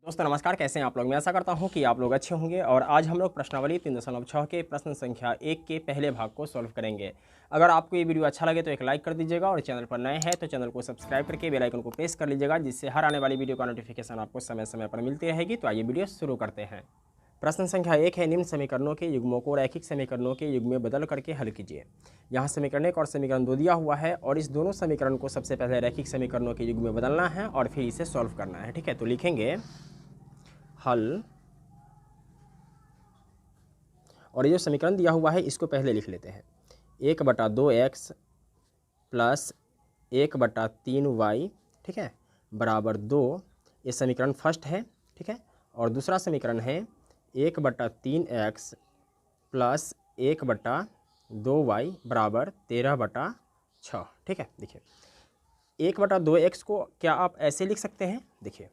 दोस्तों नमस्कार, कैसे हैं आप लोग। मैं आशा करता हूं कि आप लोग अच्छे होंगे। और आज हम लोग प्रश्नावली 3.6 के प्रश्न संख्या 1 के पहले भाग को सॉल्व करेंगे। अगर आपको ये वीडियो अच्छा लगे तो एक लाइक कर दीजिएगा और चैनल पर नए हैं तो चैनल को सब्सक्राइब करके बेल आइकन को प्रेस कर लीजिएगा, जिससे हर आने वाली वीडियो का नोटिफिकेशन आपको समय समय पर मिलती रहेगी। तो आइए वीडियो शुरू करते हैं। प्रश्न संख्या 1 है, निम्न समीकरणों के युग्मों को रैखिक समीकरणों के युग्म में बदल करके हल कीजिए। यहाँ समीकरण 1 और समीकरण 2 दिया हुआ है और इस दोनों समीकरण को सबसे पहले रैखिक समीकरणों के युग्म में बदलना है और फिर इसे सॉल्व करना है। ठीक है, तो लिखेंगे हल, और ये जो समीकरण दिया हुआ है इसको पहले लिख लेते हैं। 1/2x प्लस 1/3y, ठीक है, बराबर 2। ये समीकरण फर्स्ट है, ठीक है। और दूसरा समीकरण है 1/3x प्लस 1/2y बराबर 13/6, ठीक है। देखिए 1/2x को क्या आप ऐसे लिख सकते हैं, देखिए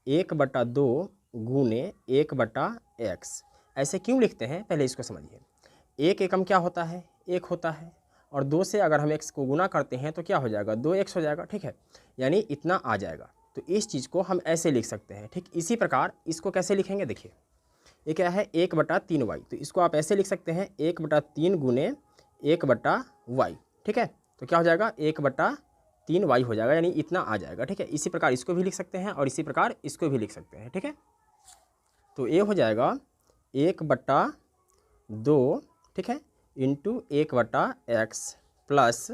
1/2 गुने 1/x। ऐसे क्यों लिखते हैं पहले इसको समझिए। एक एकम क्या होता है, एक होता है, और 2 से अगर हम x को गुना करते हैं तो क्या हो जाएगा, 2x हो जाएगा, ठीक है, यानी इतना आ जाएगा। तो इस चीज़ को हम ऐसे लिख सकते हैं। ठीक इसी प्रकार इसको कैसे लिखेंगे, देखिए ये क्या है 1/3y, तो इसको आप ऐसे लिख सकते हैं 1/3 गुने 1/y, ठीक है। तो क्या हो जाएगा 1/3y हो जाएगा, यानी इतना आ जाएगा, ठीक है। इसी प्रकार इसको भी लिख सकते हैं और इसी प्रकार इसको भी लिख सकते हैं, ठीक है। तो ये हो जाएगा 1/2, ठीक है, into 1/x plus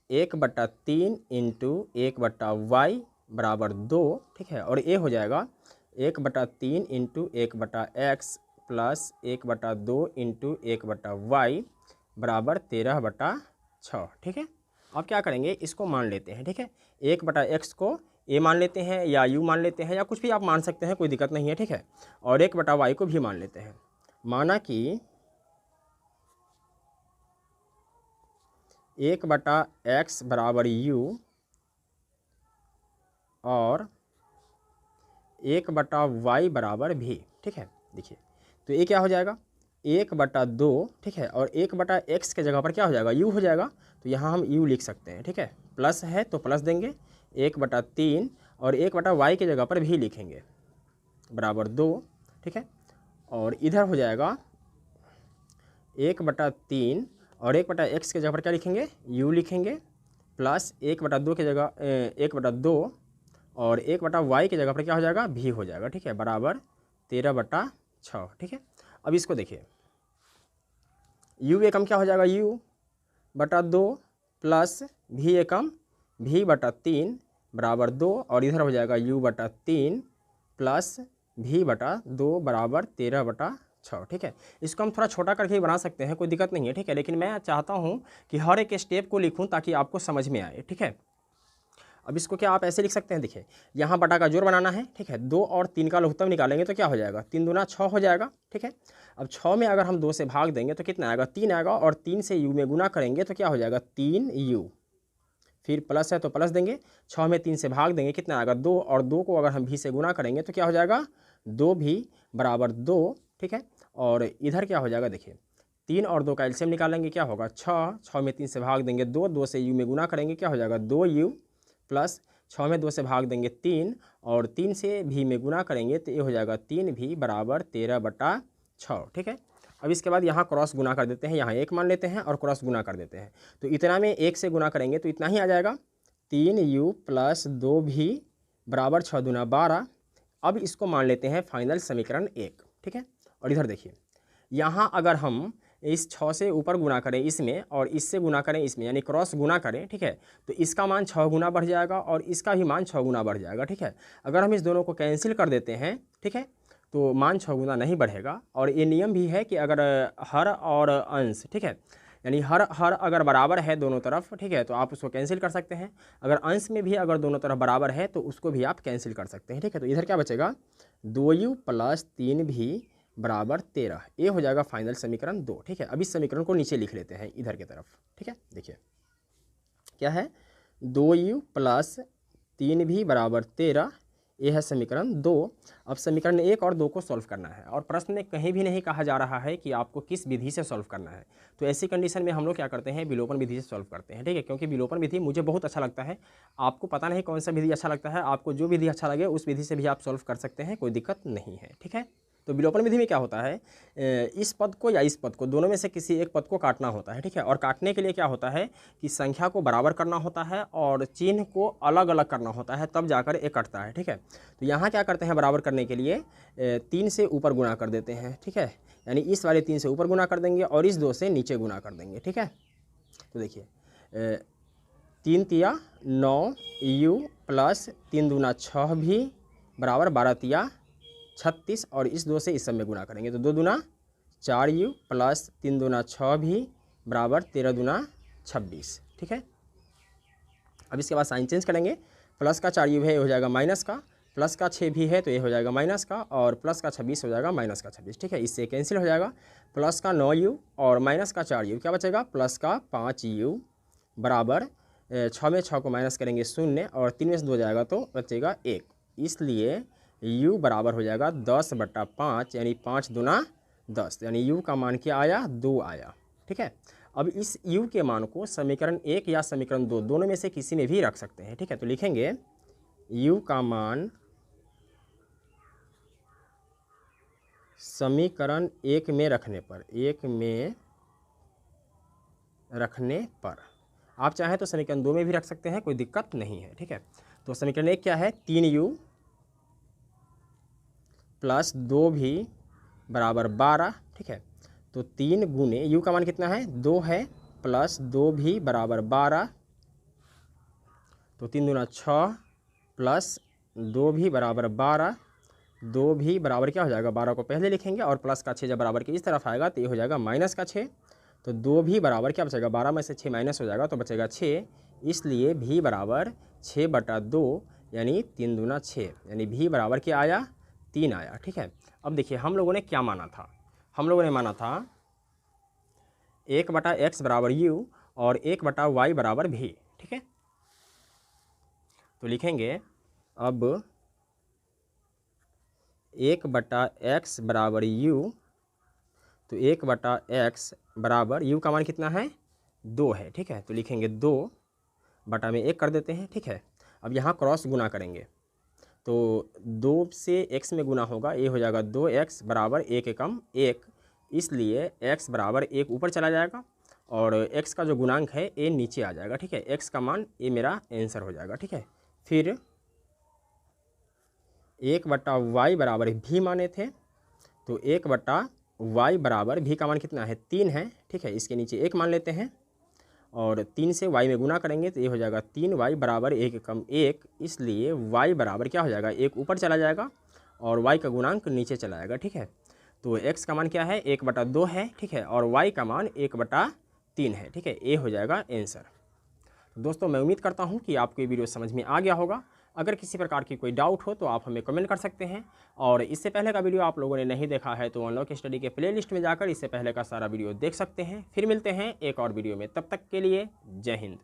1/3 into 1/y बराबर 2, ठीक है। और ये हो जाएगा 1/3 into 1/x plus 1/2 into 1/y बराबर 13/6, ठीक है। अब क्या करेंगे, इसको मान लेते हैं, ठीक है। 1/x को ए मान लेते हैं या यू मान लेते हैं या कुछ भी आप मान सकते हैं, कोई दिक्कत नहीं है, ठीक है। और 1/y को भी मान लेते हैं। माना कि 1/x बराबर u और 1/y बराबर भी, ठीक है। देखिए तो ये क्या हो जाएगा 1/2, ठीक है, और 1/x के जगह पर क्या हो जाएगा, u हो जाएगा। तो यहाँ हम u लिख सकते हैं, ठीक है। प्लस है तो प्लस देंगे 1/3 और 1/y के जगह पर भी लिखेंगे बराबर 2, ठीक है। और इधर हो जाएगा 1/3 और 1/x के जगह पर क्या लिखेंगे, u लिखेंगे, प्लस 1/2 के जगह 1/2 और 1/y के जगह पर क्या हो जाएगा, भी हो जाएगा, ठीक है, बराबर 13/6, ठीक है। अब इसको देखिए u एकम क्या हो जाएगा, u/2 प्लस भी एकम v/3 बराबर 2, और इधर हो जाएगा u/3 प्लस v/2 बराबर 13/6, ठीक है। इसको हम थोड़ा छोटा करके ही बना सकते हैं, कोई दिक्कत नहीं है, ठीक है। लेकिन मैं चाहता हूँ कि हर एक स्टेप को लिखूँ ताकि आपको समझ में आए, ठीक है। अब इसको क्या आप ऐसे लिख सकते हैं, देखिए यहाँ बटा का जोड़ बनाना है, ठीक है। 2 और 3 का लघुत्तम निकालेंगे तो क्या हो जाएगा, 3 दूना 6 हो जाएगा, ठीक है। अब 6 में अगर हम 2 से भाग देंगे तो कितना आएगा, 3 आएगा, और 3 से u में गुना करेंगे तो क्या हो जाएगा 3u, फिर प्लस है तो प्लस देंगे, 6 में 3 से भाग देंगे कितना आएगा 2, और 2 को अगर हम भी से गुना करेंगे तो क्या हो जाएगा 2 भी बराबर 2, ठीक है। और इधर क्या हो जाएगा, देखिए 3 और 2 का एलसीएम निकालेंगे क्या होगा 6, 6 में 3 से भाग देंगे 2, 2 से u में गुना करेंगे क्या हो जाएगा 2u, प्लस 6 में 2 से भाग देंगे 3 और 3 से भी में गुना करेंगे तो ये हो जाएगा 3 भी बराबर 13/6, ठीक है। अब इसके बाद यहाँ क्रॉस गुना कर देते हैं, यहाँ 1 मान लेते हैं और क्रॉस गुना कर देते हैं। तो इतना में 1 से गुना करेंगे तो इतना ही आ जाएगा 3u प्लस 2 भी बराबर 6 दूना 12। अब इसको मान लेते हैं फाइनल समीकरण 1, ठीक है। और इधर देखिए यहाँ अगर हम इस 6 से ऊपर गुना करें इसमें और इससे गुना करें इसमें, यानी क्रॉस गुना करें, ठीक है, तो इसका मान 6 गुना बढ़ जाएगा और इसका भी मान 6 गुना बढ़ जाएगा, ठीक है। अगर हम इस दोनों को कैंसिल कर देते हैं, ठीक है, तो मान 6 गुना नहीं बढ़ेगा। और ये नियम भी है कि अगर हर और अंश, ठीक है, यानी हर अगर बराबर है दोनों तरफ, ठीक है, तो आप उसको कैंसिल कर सकते हैं। अगर अंश में भी अगर दोनों तरफ बराबर है तो उसको भी आप कैंसिल कर सकते हैं, ठीक है। तो इधर क्या बचेगा 2u प्लस 3 भी बराबर 13, ये हो जाएगा फाइनल समीकरण 2, ठीक है। अब इस समीकरण को नीचे लिख लेते हैं इधर की तरफ, ठीक है। देखिए क्या है 2u प्लस 3 भी बराबर 13, ये है समीकरण 2। अब समीकरण 1 और 2 को सॉल्व करना है और प्रश्न में कहीं भी नहीं कहा जा रहा है कि आपको किस विधि से सॉल्व करना है। तो ऐसी कंडीशन में हम लोग क्या करते हैं, विलोपन विधि से सॉल्व करते हैं, ठीक है। क्योंकि विलोपन विधि मुझे बहुत अच्छा लगता है, आपको पता नहीं कौन सा विधि अच्छा लगता है, आपको जो विधि अच्छा लगे उस विधि से भी आप सॉल्व कर सकते हैं, कोई दिक्कत नहीं है, ठीक है। तो विलोपन विधि में क्या होता है, इस पद को या इस पद को, दोनों में से किसी एक पद को काटना होता है, ठीक है। और काटने के लिए क्या होता है कि संख्या को बराबर करना होता है और चिन्ह को अलग अलग करना होता है, तब जाकर एक कटता है, ठीक है। तो यहाँ क्या करते हैं, बराबर करने के लिए 3 से ऊपर गुणा कर देते हैं, ठीक है। यानी इस वाले 3 से ऊपर गुणा कर देंगे और इस 2 से नीचे गुणा कर देंगे, ठीक है। तो देखिए 3 तिया 9 u प्लस 3 दूना 6 भी बराबर 12 तिया 36 और इस 2 से इस सब में गुणा करेंगे तो 2 दूना 4u प्लस 3 दूना 6 भी बराबर 13 दूना 26, ठीक है। अब इसके बाद साइन चेंज करेंगे, प्लस का 4u है ये हो जाएगा माइनस का, प्लस का 6 भी है तो ये हो जाएगा माइनस का, और प्लस का 26 हो जाएगा माइनस का 26, ठीक है। इससे कैंसिल हो जाएगा, प्लस का 9u और माइनस का 4u, क्या बचेगा प्लस का 5u बराबर 6 में 6 को माइनस करेंगे 0 और 3 में से 2 जाएगा तो बचेगा 1, इसलिए u बराबर हो जाएगा 10/5 यानी 5 दूना 10, यानी u का मान क्या आया 2 आया, ठीक है। अब इस u के मान को समीकरण 1 या समीकरण 2 दोनों में से किसी में भी रख सकते हैं, ठीक है। तो लिखेंगे u का मान समीकरण 1 में रखने पर आप चाहें तो समीकरण 2 में भी रख सकते हैं, कोई दिक्कत नहीं है, ठीक है। तो समीकरण 1 क्या है, 3u प्लस 2 भी बराबर 12, ठीक है। तो 3 गुने u का मान कितना है 2 है, प्लस 2 भी बराबर 12, तो 3 दूना 6 प्लस 2 भी बराबर 12, 2 भी बराबर क्या हो जाएगा 12 को पहले लिखेंगे और प्लस का 6 जब बराबर के इस तरफ आएगा तो ये हो जाएगा माइनस का 6, तो 2 भी बराबर क्या बचेगा 12 में से 6 माइनस हो जाएगा तो बचेगा 6, इसलिए भी बराबर 6/2 यानी 3 दूना 6, यानी भी बराबर क्या आया 3 आया, ठीक है। अब देखिए हम लोगों ने क्या माना था, हम लोगों ने माना था 1/x बराबर u और 1/y बराबर v, ठीक है। तो लिखेंगे अब 1/x बराबर u, तो 1/x बराबर u का मान कितना है 2 है, ठीक है। तो लिखेंगे 2 बटा में 1 कर देते हैं, ठीक है। अब यहाँ क्रॉस गुना करेंगे तो 2 से x में गुना होगा, ये हो जाएगा 2x बराबर 1 एकम 1, इसलिए x बराबर 1 ऊपर चला जाएगा और x का जो गुणांक है ये नीचे आ जाएगा, ठीक है। x का मान ये मेरा आंसर हो जाएगा, ठीक है। फिर 1/y बराबर भी माने थे, तो 1/y बराबर भी का मान कितना है 3 है, ठीक है। इसके नीचे 1 मान लेते हैं और 3 से y में गुना करेंगे तो ये हो जाएगा 3y बराबर 1 एकम 1, इसलिए y बराबर क्या हो जाएगा 1 ऊपर चला जाएगा और y का गुणांक नीचे चला जाएगा, ठीक है। तो x का मान क्या है 1/2 है, ठीक है, और y का मान 1/3 है, ठीक है। ये हो जाएगा आंसर। दोस्तों मैं उम्मीद करता हूँ कि आपको ये वीडियो समझ में आ गया होगा। अगर किसी प्रकार की कोई डाउट हो तो आप हमें कमेंट कर सकते हैं, और इससे पहले का वीडियो आप लोगों ने नहीं देखा है तो अनलॉक स्टडी के प्लेलिस्ट में जाकर इससे पहले का सारा वीडियो देख सकते हैं। फिर मिलते हैं एक और वीडियो में, तब तक के लिए जय हिंद।